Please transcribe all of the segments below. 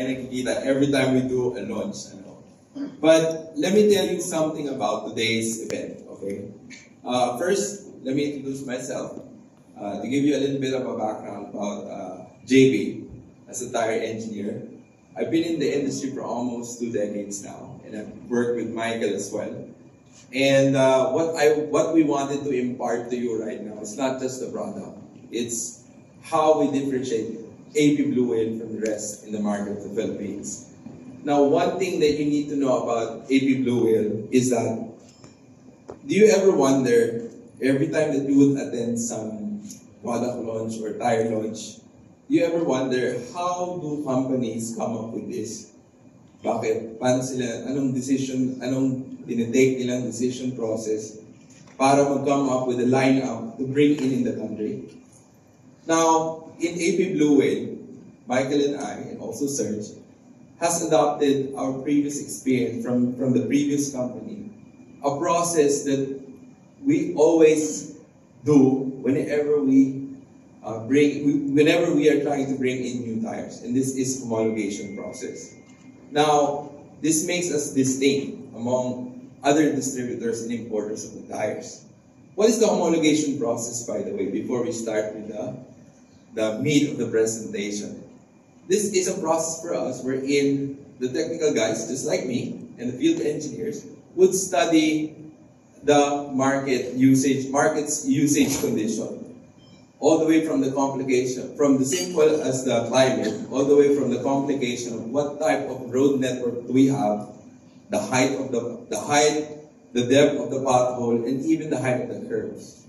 nakikita every time we do a launch. But let me tell you something about today's event, okay? First, let me introduce myself. To give you a little bit of a background about JB as a tire engineer. I've been in the industry for almost 2 decades now, and I've worked with Michael as well. And what we wanted to impart to you right now is not just the product, it's how we differentiate AP Blue Whale from the rest in the market of the Philippines. Now, one thing that you need to know about AP Blue Whale is that, do you ever wonder, every time that you would attend some product launch or tire launch, you ever wonder, how do companies come up with this? Bakit? Paano sila, anong tinitake nilang decision process para mag-come up with a lineup to bring in the country? Now, in AP Blue Whale, Michael and I, and also Serge, has adopted our previous experience from the previous company, a process that we always do whenever we are trying to bring in new tires, and this is homologation process. Now, this makes us distinct among other distributors and importers of the tires. What is the homologation process, by the way, before we start with the meat of the presentation? This is a process for us wherein the technical guys, just like me, and the field engineers, would study the market's usage condition. All the way from the complication, from the simple as the climate, all the way from the complication of what type of road network do we have, the height, the depth of the pothole, and even the height of the curves.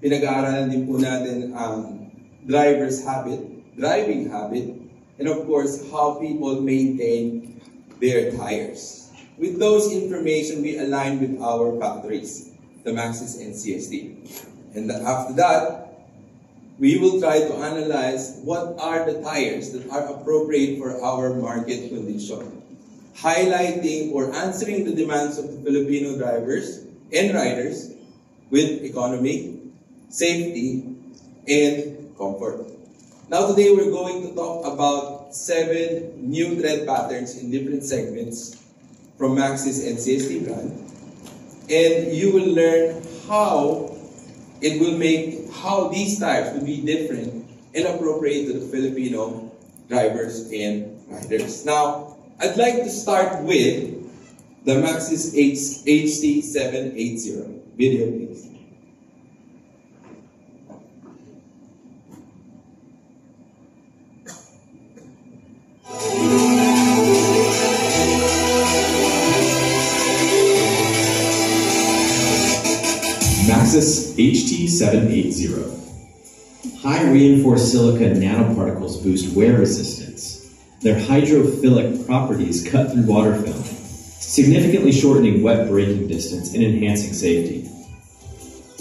Pinag-aaralan din po natin ang driver's habit, driving habit, and of course, how people maintain their tires. With those information, we align with our factories, the Maxxis and CST. And after that, we will try to analyze what are the tires that are appropriate for our market condition, highlighting or answering the demands of the Filipino drivers and riders with economy, safety, and comfort. Now today we're going to talk about 7 new tread patterns in different segments from Maxxis and CST brand, and you will learn how these tires will be different and appropriate to the Filipino drivers and riders. Now, I'd like to start with the Maxxis HT780. Video, please. Maxxis HT780. High reinforced silica nanoparticles boost wear resistance. Their hydrophilic properties cut through water film, significantly shortening wet braking distance and enhancing safety.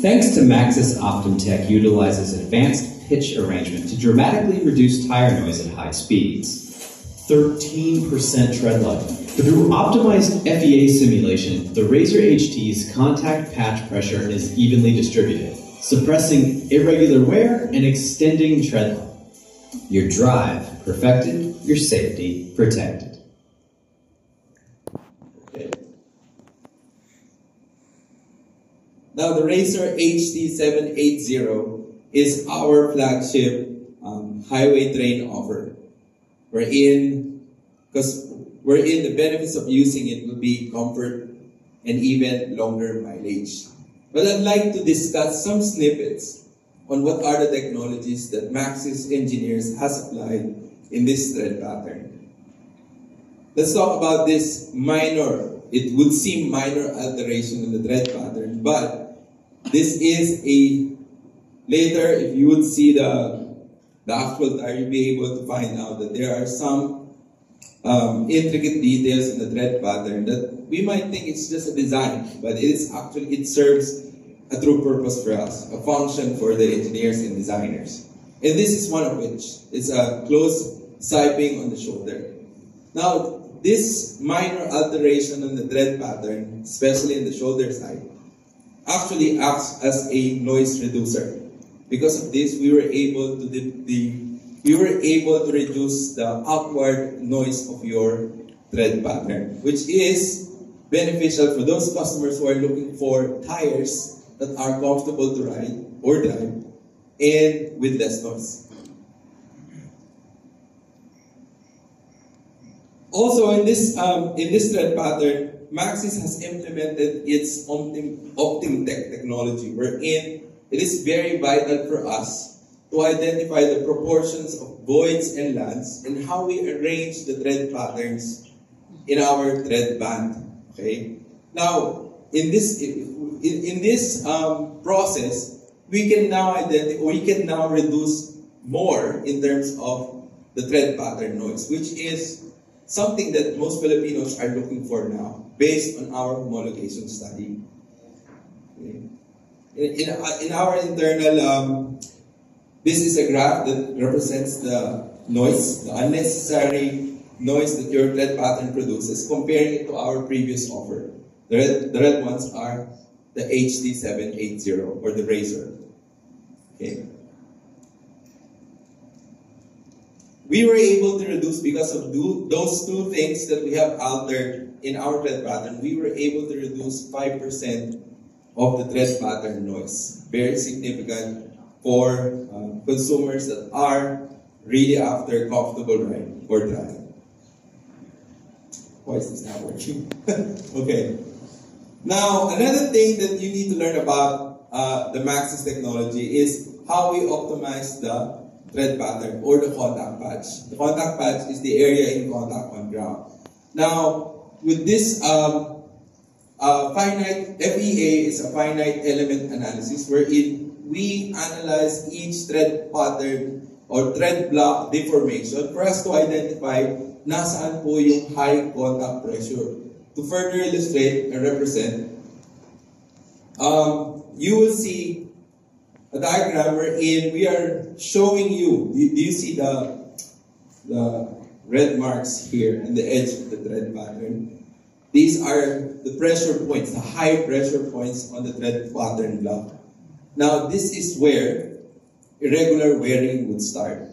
Thanks to Maxxis OptimTech utilizes advanced pitch arrangement to dramatically reduce tire noise at high speeds. 13% tread life. Through optimized FEA simulation, the Razor HT's contact patch pressure is evenly distributed, suppressing irregular wear and extending tread life. Your drive perfected, your safety protected. Okay. Now the Razor HT780 is our flagship highway train offer. Wherein the benefits of using it will be comfort and even longer mileage. But I'd like to discuss some snippets on what are the technologies that Maxxis engineers has applied in this tread pattern. Let's talk about this it would seem minor alteration in the tread pattern, but this is later, if you would see the actual tire, you'll be able to find out that there are some intricate details in the tread pattern that we might think it's just a design, but it serves a true purpose for us, a function for the engineers and designers. And this is one of which. It's a close siping on the shoulder. Now, this minor alteration on the tread pattern, especially in the shoulder side, actually acts as a noise reducer. Because of this, we were able to we were able to reduce the outward noise of your tread pattern, which is beneficial for those customers who are looking for tires that are comfortable to ride or drive and with less noise. Also, in this tread pattern, Maxxis has implemented its OptimTech technology, wherein it is very vital for us to identify the proportions of voids and lands and how we arrange the tread patterns in our tread band. Okay. Now, in this process, we can now reduce more in terms of the tread pattern noise, which is something that most Filipinos are looking for now, based on our homologation study. Okay. In our internal, this is a graph that represents the noise, the unnecessary noise that your tread pattern produces, comparing it to our previous offer. The red ones are the HT780 or the Razor. Okay. We were able to reduce, because of those two things that we have altered in our tread pattern, we were able to reduce 5% of the tread pattern noise. Very significant for consumers that are really after comfortable ride or drive. Why is this not working? Okay. Now, another thing that you need to learn about the Maxxis technology is how we optimize the tread pattern or the contact patch. The contact patch is the area in contact on ground. Now, with this finite FEA is a finite element analysis wherein we analyze each tread pattern or tread block deformation for us to identify nasaan po yung high contact pressure. To further illustrate and represent, you will see a diagram wherein we are showing you, do you see the red marks here on the edge of the tread pattern? These are the pressure points, the high pressure points on the tread pattern block. Now, this is where irregular wearing would start.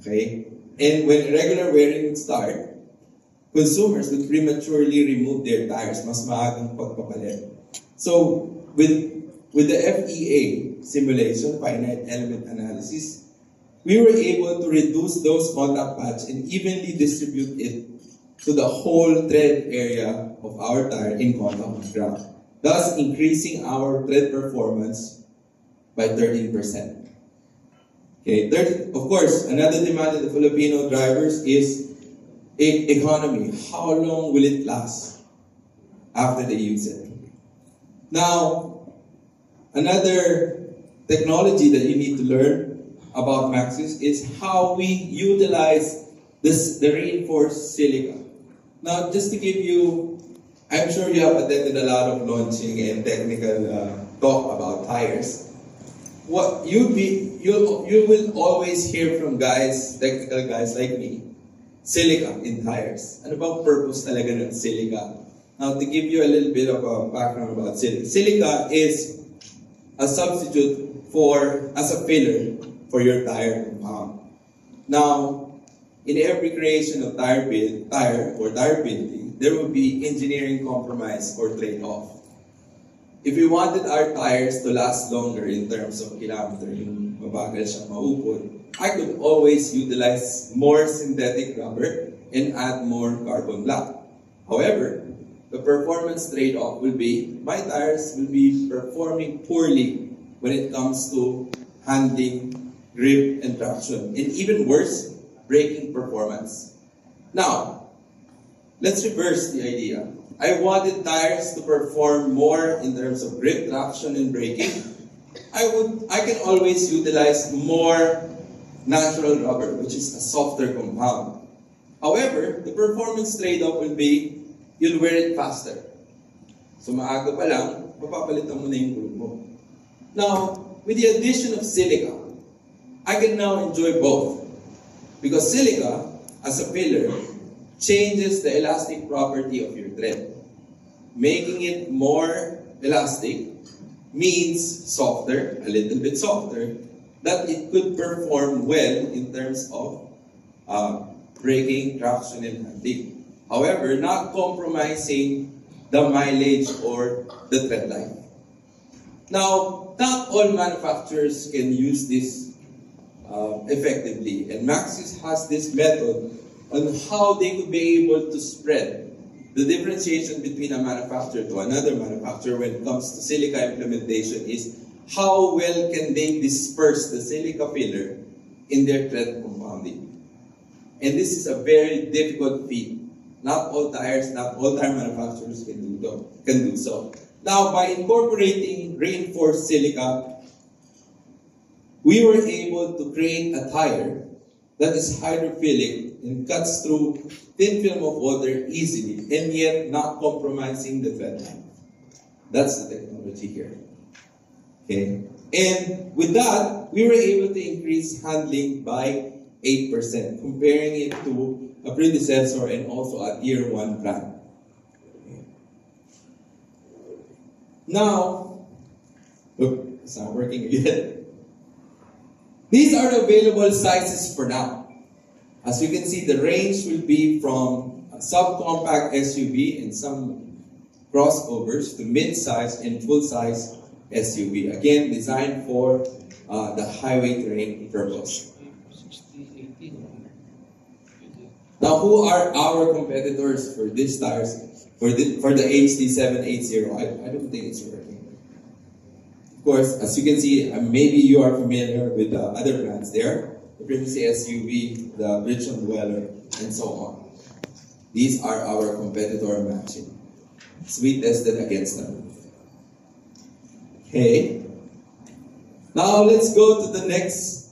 Okay? And when irregular wearing would start, consumers would prematurely remove their tires, mas maagang pagpapalit. So, with the FEA simulation, finite element analysis, we were able to reduce those contact patch and evenly distribute it to the whole tread area of our tire in contact on ground, thus increasing our tread performance by 13%. Okay, of course, another demand of the Filipino drivers is economy. How long will it last after they use it? Now, another technology that you need to learn about Maxxis is how we utilize the reinforced silica. Now, just to give you, I'm sure you have attended a lot of launching and technical talk about tires. What you will always hear from guys, technical guys like me, silica in tires. Ano bang purpose talaga ng silica? Now, to give you a little bit of a background about silica. Silica is a substitute as a filler for your tire compound. Now, in every creation of tire building, there will be engineering compromise or trade-off. If we wanted our tires to last longer in terms of kilometer, yung mabagal siya maupod, I could always utilize more synthetic rubber and add more carbon black. However, the performance trade-off will be, my tires will be performing poorly when it comes to handling, grip, and traction. And even worse, braking performance. Now, let's reverse the idea. I wanted tires to perform more in terms of grip, traction, and braking. I can always utilize more natural rubber, which is a softer compound. However, the performance trade-off will be, you'll wear it faster. So maaga pa lang, mapapalitan mo na yung group mo. Now, with the addition of silica, I can now enjoy both. Because silica, as a filler, changes the elastic property of your tread. Making it more elastic means softer, a little bit softer, that it could perform well in terms of braking, traction, and handling. However, not compromising the mileage or the tread life. Now, not all manufacturers can use this effectively, and Maxus has this method on how they could be able to spread the differentiation between a manufacturer to another manufacturer when it comes to silica implementation is how well can they disperse the silica filler in their tread compounding. And this is a very difficult feat. Not all tires, not all tire manufacturers can do so. Now, by incorporating reinforced silica, we were able to create a tire that is hydrophilic and cuts through thin film of water easily and yet not compromising the tread life. That's the technology here. Okay? And with that, we were able to increase handling by 8%, comparing it to a predecessor and also a tier 1 brand. Okay. Now, look, it's not working again. These are the available sizes for now. As you can see, the range will be from a subcompact SUV and some crossovers to mid-size and full-size SUV. Again, designed for the highway terrain purpose. Now, who are our competitors for these tires, for the HT780? I don't think it's working. Of course, as you can see, maybe you are familiar with the other brands there. The Primacy SUV, the Bridgestone Dweller, and so on. These are our competitor matching. So we tested against them. Okay. Now let's go to the next